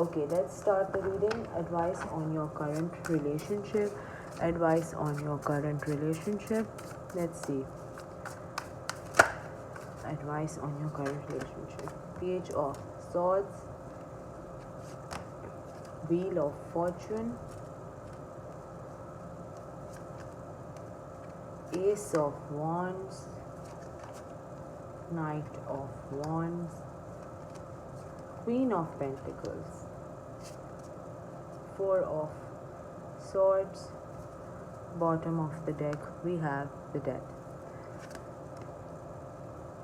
Okay, let's start the reading. Advice on your current relationship. Advice on your current relationship. Let's see. Advice on your current relationship. Page of Swords. Wheel of Fortune. Ace of Wands. Knight of Wands. Queen of Pentacles. Four of Swords. Bottom of the deck we have the Death.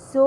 so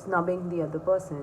snubbing the other person,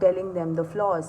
telling them the flaws,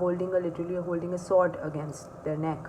literally holding a sword against their neck.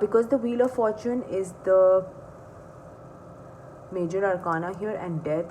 Because the Wheel of Fortune is the major arcana here and death,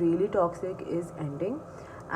really toxic is ending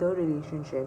the relationship.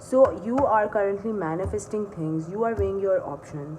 So you are currently manifesting things, you are weighing your options,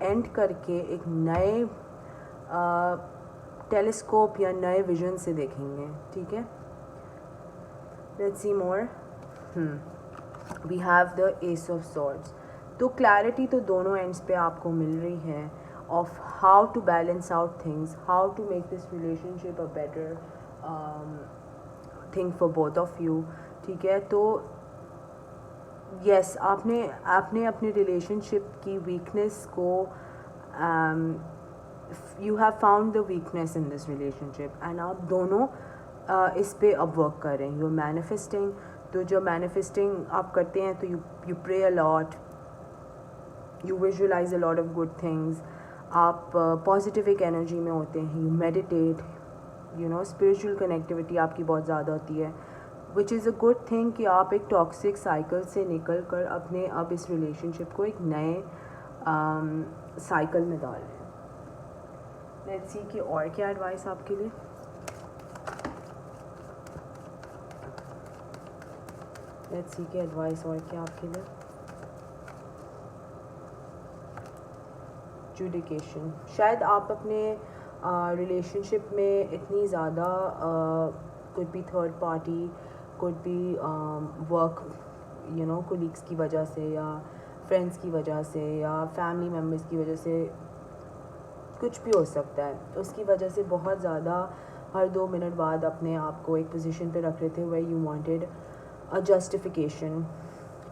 and کر کے ایک نئے telescope یا نئے vision سے دیکھیں گے. ٹھیک ہے, let's see more. We have the ace of swords. تو کلیئرٹی تو دونوں اینڈس پہ آپ کو مل رہی ہے of how to balance out things, how to make this relationship a better thing for both of you. ٹھیک ہے, تو یس آپ نے اپنے ریلیشن شپ کی ویکنیس کو you have found the weakness in this relationship and آپ دونوں اس پہ اب ورک کر رہے ہیں. You manifesting. تو جب مینیفیسٹنگ آپ کرتے ہیں تو you pray a lot, you visualise a lot of good things, آپ پازیٹیو ایک انرجی میں ہوتے ہیں, you meditate, you know spiritual connectivity آپ کی بہت زیادہ ہوتی ہے, وچ از اے گڈ تھنگ کہ آپ ایک ٹاکسک سائیکل سے نکل کر اپنے اب اس ریلیشن شپ کو ایک نئے سائیکل میں ڈال رہے ہیں. لیٹس سی کہ اور کیا ایڈوائس آپ کے لیے. لیٹس سی کہ ایڈوائس اور کیا آپ کے لیے. جوڈیکیشن. شاید آپ اپنے ریلیشن شپ میں اتنی زیادہ کوئی بھی تھرڈ پارٹی, کوئی بھی ورک یو نو کولیگس کی وجہ سے یا فرینڈس کی وجہ سے یا فیملی ممبرس کی وجہ سے, کچھ بھی ہو سکتا ہے, اس کی وجہ سے بہت زیادہ ہر 2 منٹ بعد اپنے آپ کو ایک پوزیشن پہ رکھ رہے تھے where you wanted a justification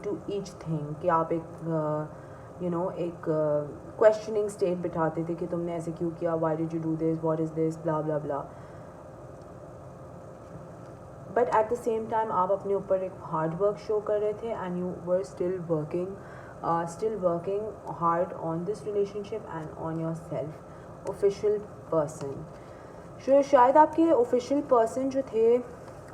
to each thing, کہ آپ ایک یو نو ایک کویشچننگ اسٹیٹ بٹھاتے تھے کہ تم نے ایسے کیوں کیا, why did you do this, what is this, blah blah blah. But at the same time آپ اپنے اوپر ایک ہارڈ ورک شو کر رہے تھے and you were still working hard on this relationship and on your self official person. شاید آپ کے آفیشیل پرسن جو تھے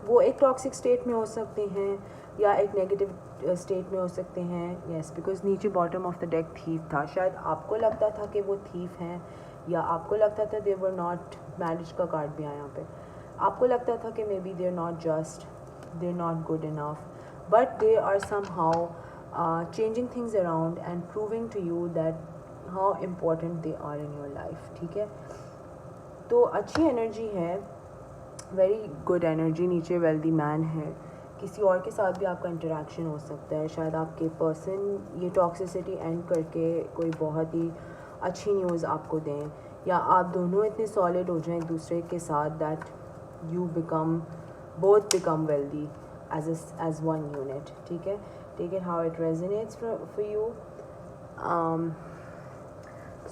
وہ ایک ٹاکسک اسٹیٹ میں ہو سکتے ہیں یا ایک نیگیٹو اسٹیٹ میں ہو سکتے ہیں. یس, بیکاز نیچے bottom of the deck thief تھا. شاید آپ کو لگتا تھا کہ وہ تھیف ہیں, یا آپ کو لگتا تھا دے ور ناٹ, میرج کا کارڈ بھی آیا یہاں پہ, آپ کو لگتا تھا کہ maybe they are not just, they are not good enough, but they are somehow changing things around and proving to you that how important they are in your life. ٹھیک ہے, تو اچھی energy ہے, very good energy. نیچے wealthy man ہے, کسی اور کے ساتھ بھی آپ کا انٹریکشن ہو سکتا ہے. شاید آپ کے پرسن یہ ٹاکسیسٹی اینڈ کر کے کوئی بہت ہی اچھی نیوز آپ کو دیں, یا آپ دونوں اتنے سالڈ ہو جائیں ایک دوسرے کے ساتھ that you both become wealthy as one unit. ٹھیک ہے, take it how it resonates for you.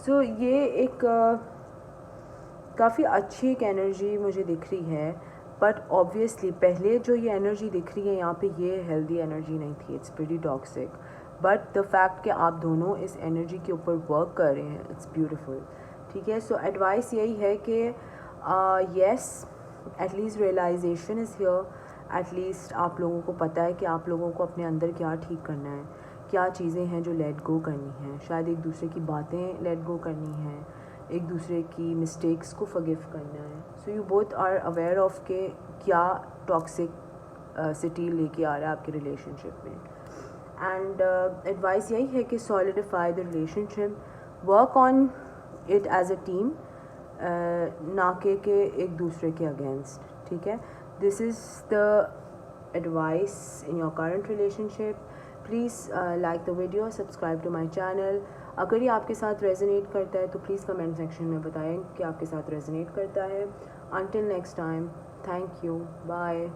So یہ ایک کافی اچھی ایک انرجی مجھے دکھ رہی ہے, بٹ آبویسلی پہلے جو یہ انرجی دکھ رہی ہے یہاں پہ یہ ہیلدی انرجی نہیں تھی, it's pretty toxic, but the fact کہ آپ دونوں اس انرجی کے اوپر ورک کر رہے ہیں, اٹس بیوٹیفل. ٹھیک ہے, سو ایڈوائس یہی ہے کہ yes, at least realization is here, at least آپ لوگوں کو پتہ ہے کہ آپ لوگوں کو اپنے اندر کیا ٹھیک کرنا ہے, کیا چیزیں ہیں جو لیٹ گو کرنی ہیں, شاید ایک دوسرے کی باتیں لیٹ گو کرنی ہیں, ایک دوسرے کی مسٹیکس کو فگیو کرنا ہے. So you both are aware of کہ کیا ٹاکسک سٹی لے کے آ رہا ہے آپ کے ریلیشن شپ میں, اینڈ ایڈوائس یہی ہے کہ solidify the relationship, work on it as a team, نہ کہ ایک دوسرے کے اگینسٹ. ٹھیک ہے, this is the advice in your current relationship. Please like the video, subscribe to my channel. اگر یہ آپ کے ساتھ ریزونیٹ کرتا ہے تو پلیز کمنٹ سیکشن میں بتائیں کہ آپ کے ساتھ ریزونیٹ کرتا ہے. Until next time, thank you, bye.